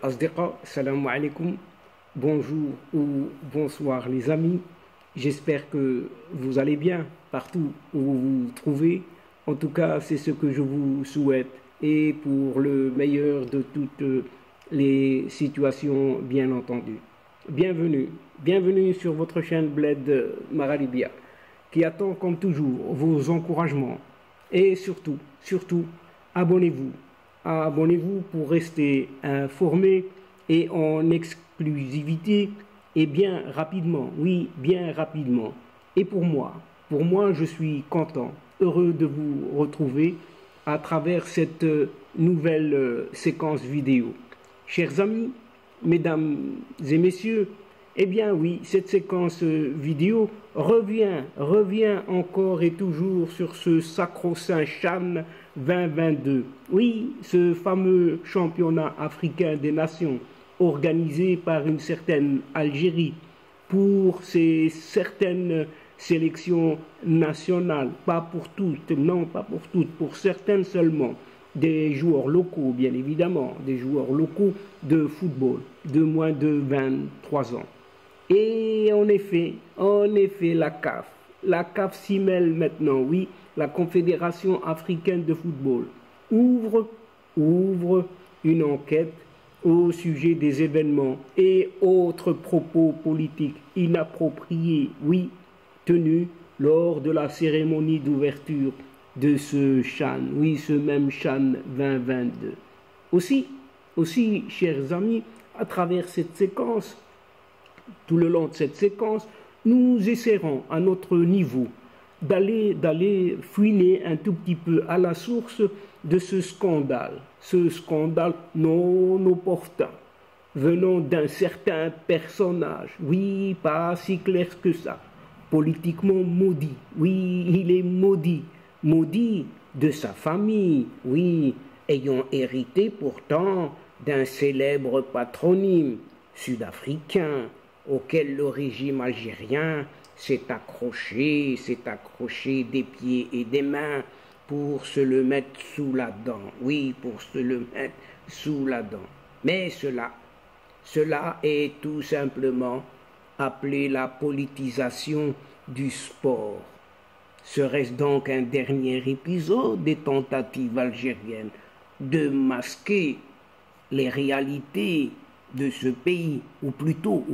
Asdiqa, salam alaikum, bonjour ou bonsoir les amis. J'espère que vous allez bien partout où vous vous trouvez. En tout cas, c'est ce que je vous souhaite et pour le meilleur de toutes les situations, bien entendu. Bienvenue, bienvenue sur votre chaîne Bled Maralibia qui attend comme toujours vos encouragements et surtout, abonnez-vous. Abonnez-vous pour rester informé et en exclusivité et bien rapidement, oui, bien rapidement. Et pour moi, je suis content, heureux de vous retrouver à travers cette nouvelle séquence vidéo. Chers amis, mesdames et messieurs, eh bien oui, cette séquence vidéo revient encore et toujours sur ce sacro-saint CHAN 2022. Oui, ce fameux championnat africain des nations organisé par une certaine Algérie pour ces certaines sélections nationales, pas pour toutes, non, pas pour toutes, pour certaines seulement, des joueurs locaux, bien évidemment, des joueurs locaux de football de moins de 23 ans. Et en effet, la CAF s'y mêle maintenant, oui, la Confédération africaine de football ouvre une enquête au sujet des événements et autres propos politiques inappropriés, oui, tenus lors de la cérémonie d'ouverture de ce CHAN, oui, ce même CHAN 2022. Aussi, chers amis, à travers cette séquence, tout le long de cette séquence, nous essaierons à notre niveau d'aller fouiner un tout petit peu à la source de ce scandale non opportun, venant d'un certain personnage, oui, pas si clair que ça, politiquement maudit, oui, il est maudit de sa famille, oui, ayant hérité pourtant d'un célèbre patronyme sud-africain, auquel le régime algérien s'est accroché des pieds et des mains pour se le mettre sous la dent. Oui, pour se le mettre sous la dent. Mais cela est tout simplement appelé la politisation du sport. Serait-ce donc un dernier épisode des tentatives algériennes de masquer les réalités de ce pays, ou plutôt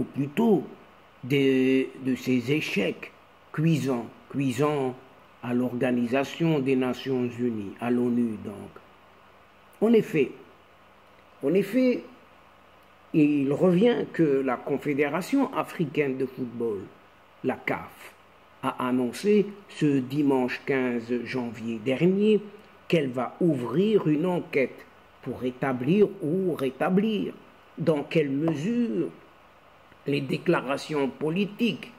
de ses échecs cuisants à l'Organisation des Nations Unies, à l'ONU donc. En effet, il revient que la Confédération africaine de football, la CAF, a annoncé ce dimanche 15 janvier dernier qu'elle va ouvrir une enquête pour établir ou rétablir dans quelle mesure les déclarations politiques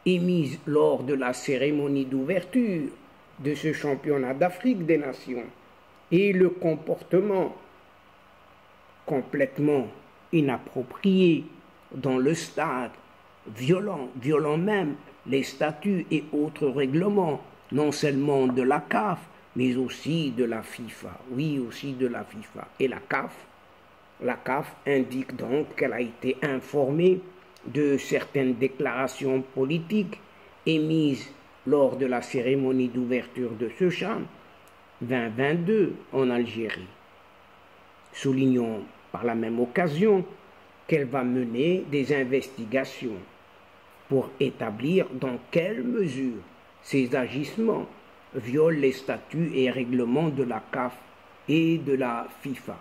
émises lors de la cérémonie d'ouverture de ce championnat d'Afrique des Nations et le comportement complètement inapproprié dans le stade, violant même les statuts et autres règlements, non seulement de la CAF, mais aussi de la FIFA. Oui, aussi de la FIFA. Et la CAF indique donc qu'elle a été informée de certaines déclarations politiques émises lors de la cérémonie d'ouverture de ce CHAN 2022 en Algérie. Soulignons par la même occasion qu'elle va mener des investigations pour établir dans quelle mesure ces agissements violent les statuts et règlements de la CAF et de la FIFA.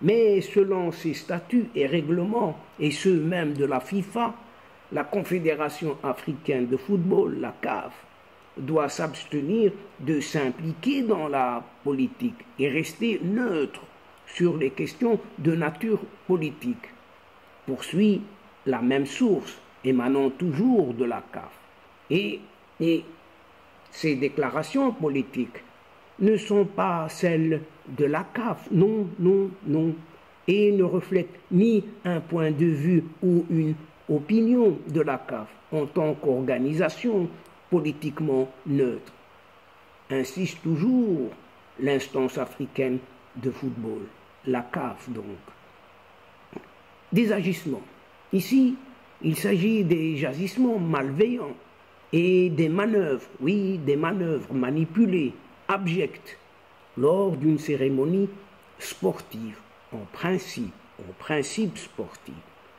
Mais selon ces statuts et règlements, et ceux même de la FIFA, la Confédération africaine de football, la CAF, doit s'abstenir de s'impliquer dans la politique et rester neutre sur les questions de nature politique. Poursuit la même source émanant toujours de la CAF. Et ces déclarations politiques ne sont pas celles de la CAF, non, et ne reflètent ni un point de vue ou une opinion de la CAF en tant qu'organisation politiquement neutre. Insiste toujours l'instance africaine de football, la CAF donc. des agissements. Ici, il s'agit des agissements malveillants et des manœuvres, oui, des manœuvres manipulées, abjectes, lors d'une cérémonie sportive, en principe sportif.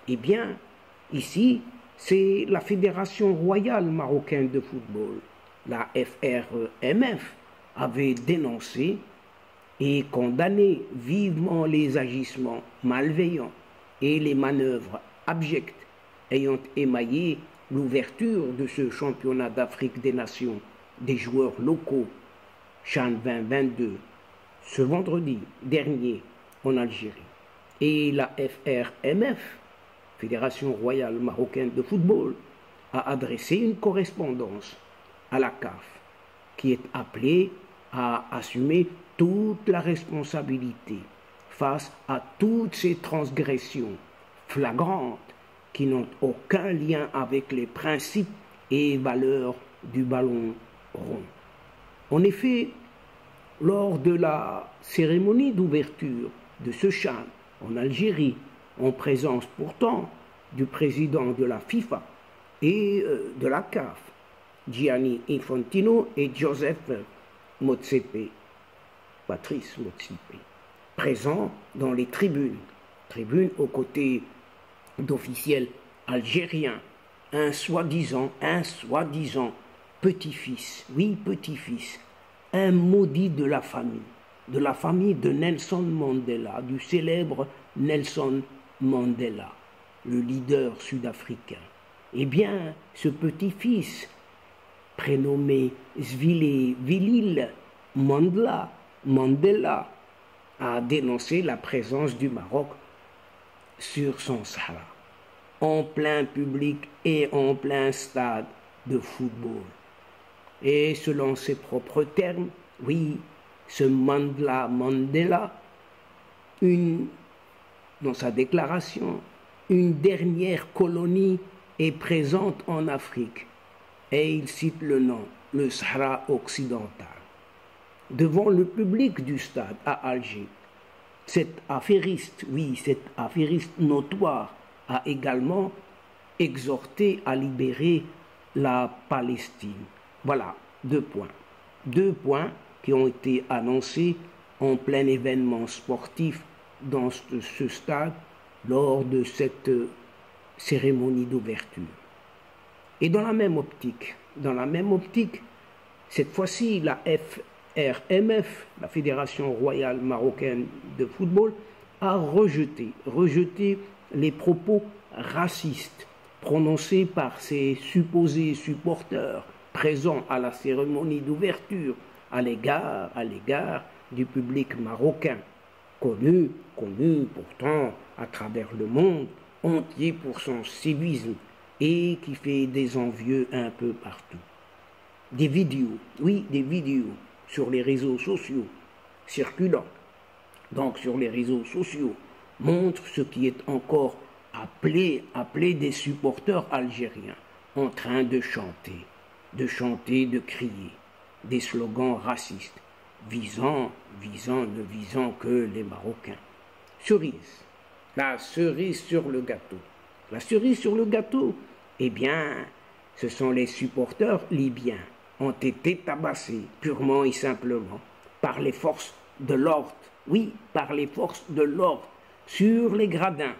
Eh bien, ici, c'est la Fédération royale marocaine de football, la FRMF, avait dénoncé et condamné vivement les agissements malveillants et les manœuvres abjectes ayant émaillé l'ouverture de ce championnat d'Afrique des Nations des joueurs locaux CHAN 2022 ce vendredi dernier en Algérie. Et la FRMF, Fédération royale marocaine de football, a adressé une correspondance à la CAF qui est appelée à assumer toute la responsabilité face à toutes ces transgressions flagrantes qui n'ont aucun lien avec les principes et valeurs du ballon rond. En effet, lors de la cérémonie d'ouverture de ce CHAN en Algérie, en présence pourtant du président de la FIFA et de la CAF, Gianni Infantino et Joseph Motsepe, Patrice Motsepe, présents dans les tribunes aux côtés d'officiels algériens, un soi-disant petit-fils, oui petit-fils, un maudit de la famille de Nelson Mandela, du célèbre Nelson Mandela, le leader sud-africain. Eh bien, ce petit-fils, prénommé Zweli Mandela, a dénoncé la présence du Maroc sur son Sahara, en plein public et en plein stade de football. Et selon ses propres termes, oui, ce Mandela, dans sa déclaration, une dernière colonie est présente en Afrique. Et il cite le nom, le Sahara occidental. Devant le public du stade à Alger, cet affairiste notoire a également exhorté à libérer la Palestine. Voilà, 2 points. 2 points qui ont été annoncés en plein événement sportif dans ce stade lors de cette cérémonie d'ouverture. Et dans la même optique, cette fois-ci, la FRMF, la Fédération royale marocaine de football, a rejeté les propos racistes prononcés par ses supposés supporters présents à la cérémonie d'ouverture à l'égard du public marocain, connu pourtant à travers le monde entier pour son civisme et qui fait des envieux un peu partout. Des vidéos sur les réseaux sociaux circulant, donc sur les réseaux sociaux, montrent ce qui est encore appelé des supporters algériens en train de chanter, de crier des slogans racistes ne visant que les Marocains. La cerise sur le gâteau, eh bien, ce sont les supporters libyens ont été tabassés purement et simplement par les forces de l'ordre. Oui, par les forces de l'ordre, sur les gradins.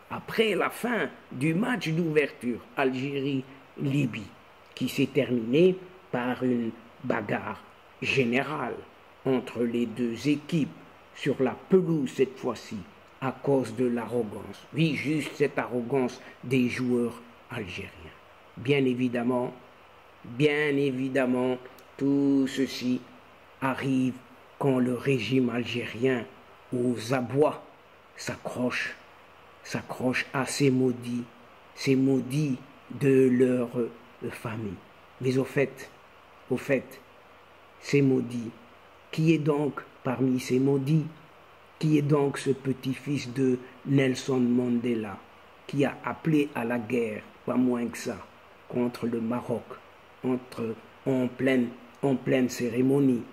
Après la fin du match d'ouverture Algérie-Libye, qui s'est terminé par une bagarre générale entre les deux équipes sur la pelouse cette fois-ci, à cause de l'arrogance. Oui, juste cette arrogance des joueurs algériens. Bien évidemment, tout ceci arrive quand le régime algérien aux abois s'accroche à ces maudits de leur famille. Mais au fait, ces maudits, qui est donc parmi ces maudits? Qui est donc ce petit-fils de Nelson Mandela qui a appelé à la guerre, pas moins que ça, contre le Maroc, en pleine cérémonie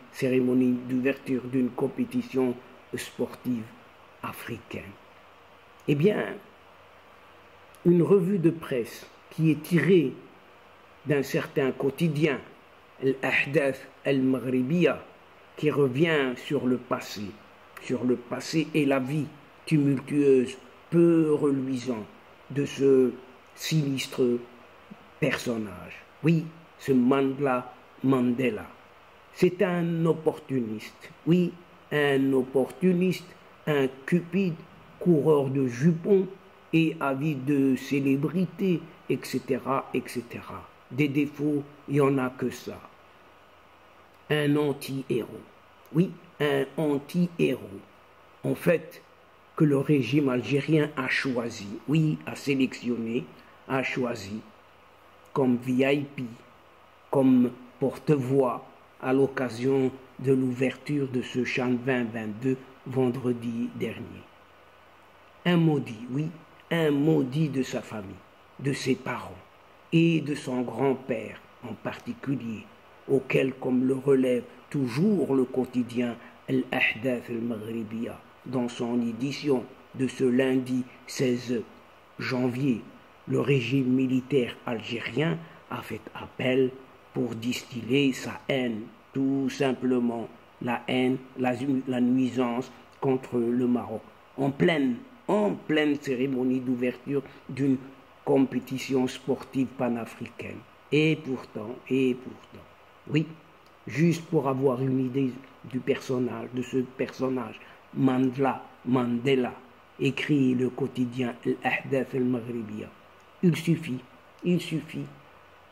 d'ouverture d'une compétition sportive africaine? Eh bien, une revue de presse qui est tirée d'un certain quotidien, Al-Ahdath al-Maghribiya, qui revient sur le passé et la vie tumultueuse, peu reluisante de ce sinistre personnage. Oui, ce Mandela. C'est un opportuniste. Oui, un opportuniste, un cupide, coureur de jupons et avide de célébrité, etc., etc. Des défauts, il n'y en a que ça. Un anti-héros. Oui, un anti-héros. En fait, que le régime algérien a choisi, oui, a sélectionné, a choisi comme VIP, comme porte-voix à l'occasion de l'ouverture de ce Chan 2022 vendredi dernier. Un maudit, oui, un maudit de sa famille, de ses parents et de son grand-père en particulier, auquel, comme le relève toujours le quotidien Al-Ahdath al-Maghribiya dans son édition de ce lundi 16 janvier, le régime militaire algérien a fait appel pour distiller sa haine, tout simplement la haine, la nuisance contre le Maroc, en pleine cérémonie d'ouverture d'une compétition sportive panafricaine. Et pourtant, oui, juste pour avoir une idée du personnage, de ce personnage, Mandela, écrit le quotidien Al-Ahdath al-Maghribiya. Il suffit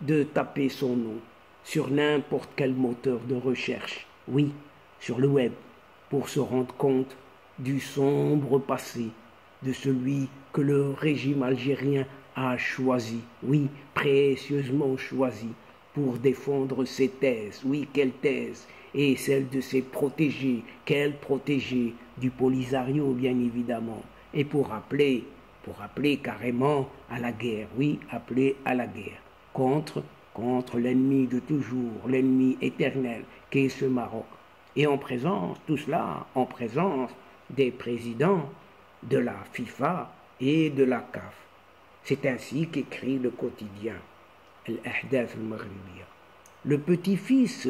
de taper son nom sur n'importe quel moteur de recherche, oui, sur le web, pour se rendre compte du sombre passé de celui que le régime algérien a choisi, oui, précieusement choisi, pour défendre ses thèses, oui, quelles thèses, et celles de ses protégés, quels protégés du Polisario, bien évidemment, et pour appeler carrément à la guerre, oui, appeler à la guerre, contre l'ennemi de toujours, l'ennemi éternel, qu'est ce Maroc. Et en présence, tout cela, en présence des présidents de la FIFA et de la CAF. C'est ainsi qu'écrit le quotidien Al-Ahdath al-Maghribiya. Le petit-fils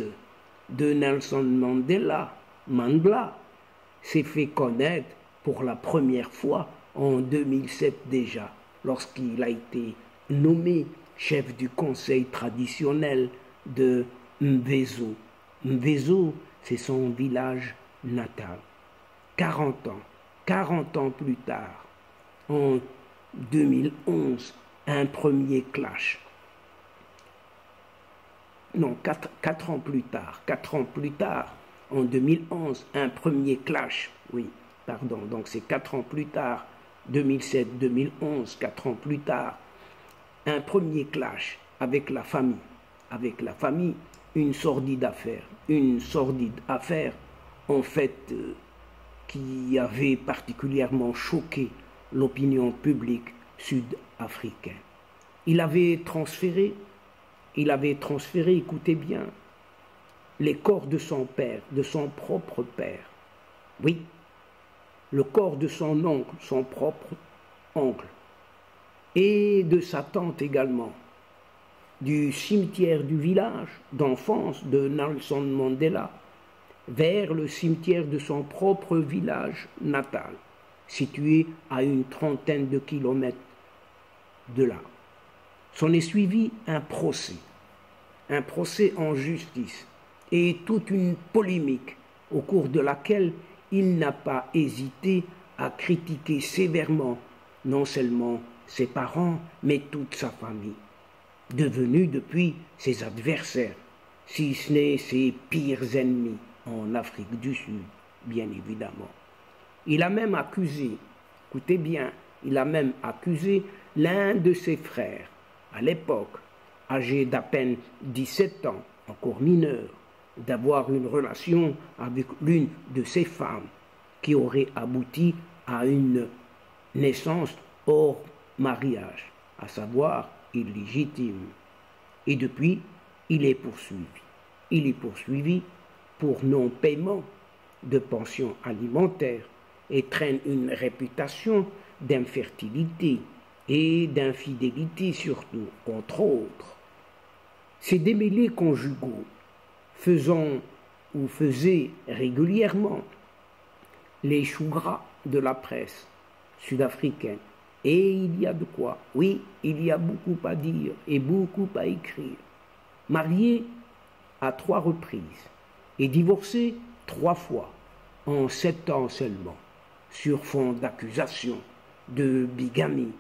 de Nelson Mandela, s'est fait connaître pour la première fois en 2007 déjà, lorsqu'il a été nommé chef du conseil traditionnel de Mvezo. Mvezo, c'est son village natal. 40 ans plus tard, en 2011, un premier clash. Non, 4 ans plus tard, en 2011, un premier clash, oui, pardon, donc c'est 4 ans plus tard, 2007, 2011, 4 ans plus tard, un premier clash avec la famille, une sordide affaire, en fait, qui avait particulièrement choqué l'opinion publique sud-africaine. Il avait transféré, écoutez bien, les corps de son père, de son propre père. Oui, le corps de son oncle, son propre oncle, et de sa tante également, du cimetière du village d'enfance de Nelson Mandela vers le cimetière de son propre village natal, situé à une trentaine de kilomètres de là. S'en est suivi un procès en justice et toute une polémique au cours de laquelle il n'a pas hésité à critiquer sévèrement non seulement ses parents, mais toute sa famille, devenus depuis ses adversaires, si ce n'est ses pires ennemis en Afrique du Sud, bien évidemment. Il a même accusé, écoutez bien, l'un de ses frères, à l'époque, âgé d'à peine 17 ans, encore mineur, d'avoir une relation avec l'une de ses femmes qui aurait abouti à une naissance hors mariage, à savoir illégitime. Et depuis, il est poursuivi. Il est poursuivi pour non-paiement de pension alimentaire et traîne une réputation d'infertilité et d'infidélité surtout, entre autres. Ces démêlés conjugaux faisaient régulièrement les choux gras de la presse sud-africaine. Et il y a de quoi, oui, il y a beaucoup à dire et beaucoup à écrire. Marié à 3 reprises et divorcé 3 fois en 7 ans seulement, sur fond d'accusations de bigamie,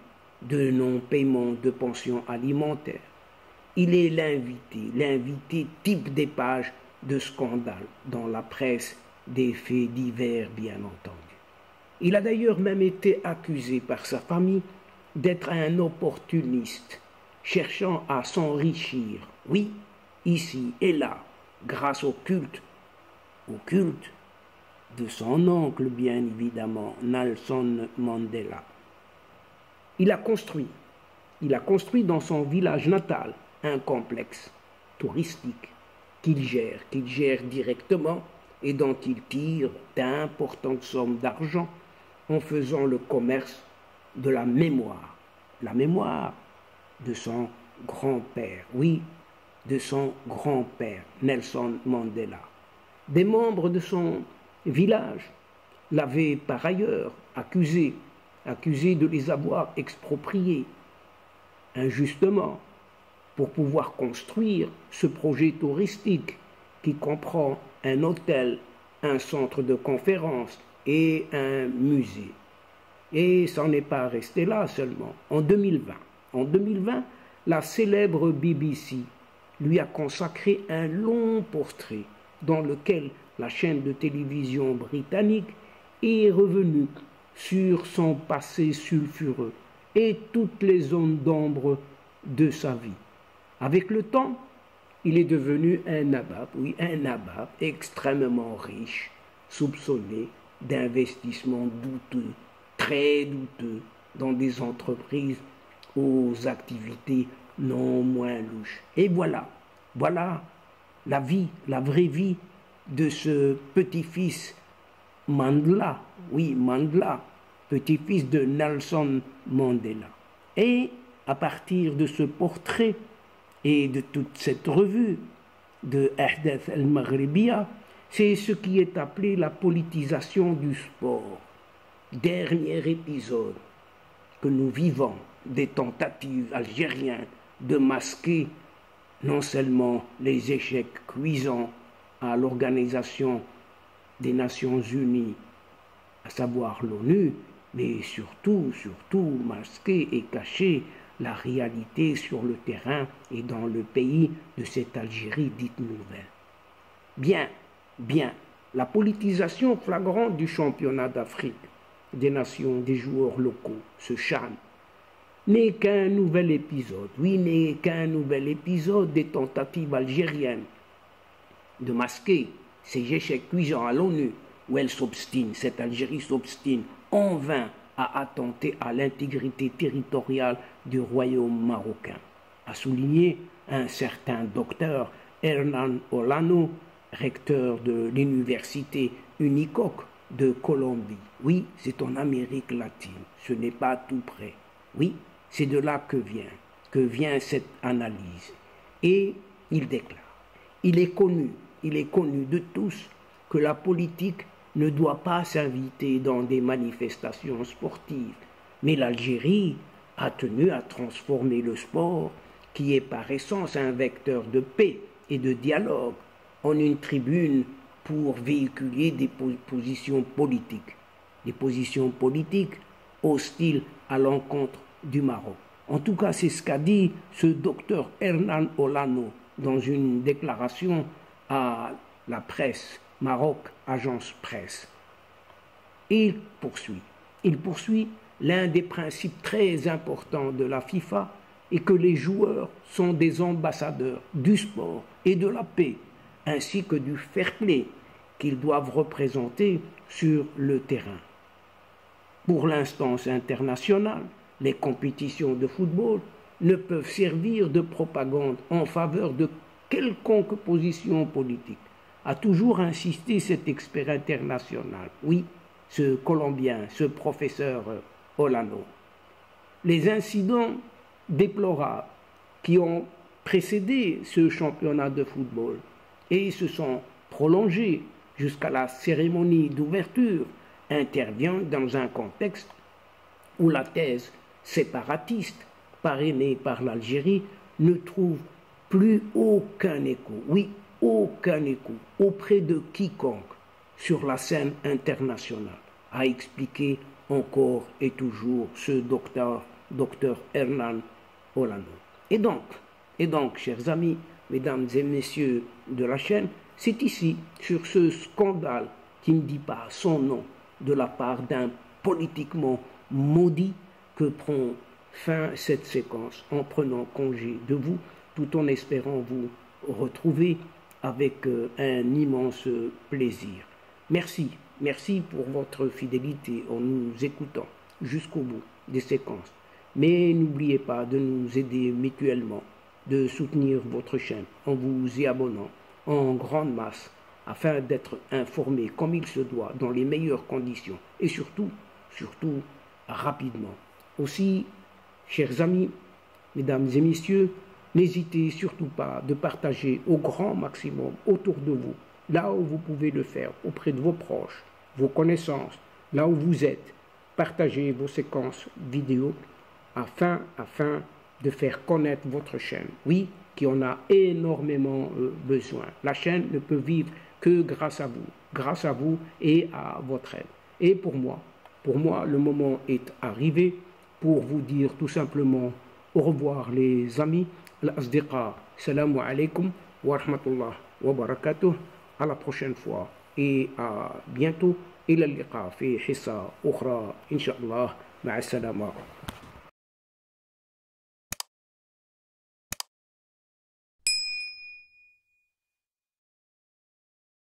de non-paiement de pension alimentaire. Il est l'invité type des pages de scandale dans la presse des faits divers, bien entendu. Il a d'ailleurs même été accusé par sa famille d'être un opportuniste, cherchant à s'enrichir, oui, ici et là, grâce au culte de son oncle, bien évidemment, Nelson Mandela. Il a construit dans son village natal un complexe touristique qu'il gère directement et dont il tire d'importantes sommes d'argent en faisant le commerce de la mémoire de son grand-père, oui, de son grand-père, Nelson Mandela. Des membres de son village l'avaient par ailleurs accusé de les avoir expropriés injustement pour pouvoir construire ce projet touristique qui comprend un hôtel, un centre de conférence et un musée. Et ça n'est pas resté là seulement. En 2020, la célèbre BBC lui a consacré un long portrait dans lequel la chaîne de télévision britannique est revenue sur son passé sulfureux et toutes les zones d'ombre de sa vie. Avec le temps, il est devenu un nabab extrêmement riche, soupçonné d'investissements douteux, très douteux, dans des entreprises aux activités non moins louches. Et voilà la vraie vie de ce petit-fils Mandela, petit-fils de Nelson Mandela. Et à partir de ce portrait et de toute cette revue de Ahdath al-Maghribiya, c'est ce qui est appelé la politisation du sport. Dernier épisode que nous vivons des tentatives algériennes de masquer non seulement les échecs cuisants à l'Organisation des Nations Unies, à savoir l'ONU, mais surtout masquer et cacher la réalité sur le terrain et dans le pays de cette Algérie dite nouvelle. Bien, la politisation flagrante du championnat d'Afrique des nations des joueurs locaux, ce CHAN, n'est qu'un nouvel épisode, des tentatives algériennes de masquer ces échecs cuisants à l'ONU, où cette Algérie s'obstine en vain à attenter à l'intégrité territoriale du royaume marocain, a souligné un certain docteur Hernan Olano, recteur de l'université Unicoc de Colombie. Oui, c'est en Amérique latine, ce n'est pas tout près. Oui, c'est de là que vient cette analyse. Et il déclare, il est connu de tous que la politique ne doit pas s'inviter dans des manifestations sportives, mais l'Algérie a tenu à transformer le sport, qui est par essence un vecteur de paix et de dialogue, en une tribune pour véhiculer des positions politiques hostiles à l'encontre du Maroc. En tout cas, c'est ce qu'a dit ce docteur Hernan Olano dans une déclaration à la presse, Maroc, agence presse. Et il poursuit l'un des principes très importants de la FIFA est que les joueurs sont des ambassadeurs du sport et de la paix, ainsi que du fair play qu'ils doivent représenter sur le terrain. Pour l'instance internationale, les compétitions de football ne peuvent servir de propagande en faveur de quelconque position politique, a toujours insisté cet expert international. Oui, ce Colombien, ce professeur Olano. Les incidents déplorables qui ont précédé ce championnat de football et se sont prolongés jusqu'à la cérémonie d'ouverture interviennent dans un contexte où la thèse séparatiste parrainée par l'Algérie ne trouve plus aucun écho, oui, aucun écho auprès de quiconque sur la scène internationale, a expliqué encore et toujours ce docteur Hernan Olano. Et donc, chers amis, mesdames et messieurs de la chaîne, c'est ici, sur ce scandale qui ne dit pas son nom, de la part d'un politiquement maudit, que prend fin cette séquence en prenant congé de vous, tout en espérant vous retrouver avec un immense plaisir. Merci pour votre fidélité en nous écoutant jusqu'au bout des séquences. Mais n'oubliez pas de nous aider mutuellement, de soutenir votre chaîne en vous y abonnant en grande masse afin d'être informé comme il se doit dans les meilleures conditions et surtout rapidement. Aussi, chers amis, mesdames et messieurs, n'hésitez surtout pas de partager au grand maximum autour de vous, là où vous pouvez le faire, auprès de vos proches, vos connaissances, là où vous êtes. Partagez vos séquences vidéo afin de faire connaître votre chaîne. Oui, qui en a énormément besoin. La chaîne ne peut vivre que grâce à vous et à votre aide. Et pour moi, le moment est arrivé pour vous dire tout simplement au revoir les amis, l'asdiqa, salamu alaikum wa rahmatullah wa barakatuh, à la prochaine fois et à bientôt. إلى اللقاء في حصة أخرى إن شاء الله مع السلامة.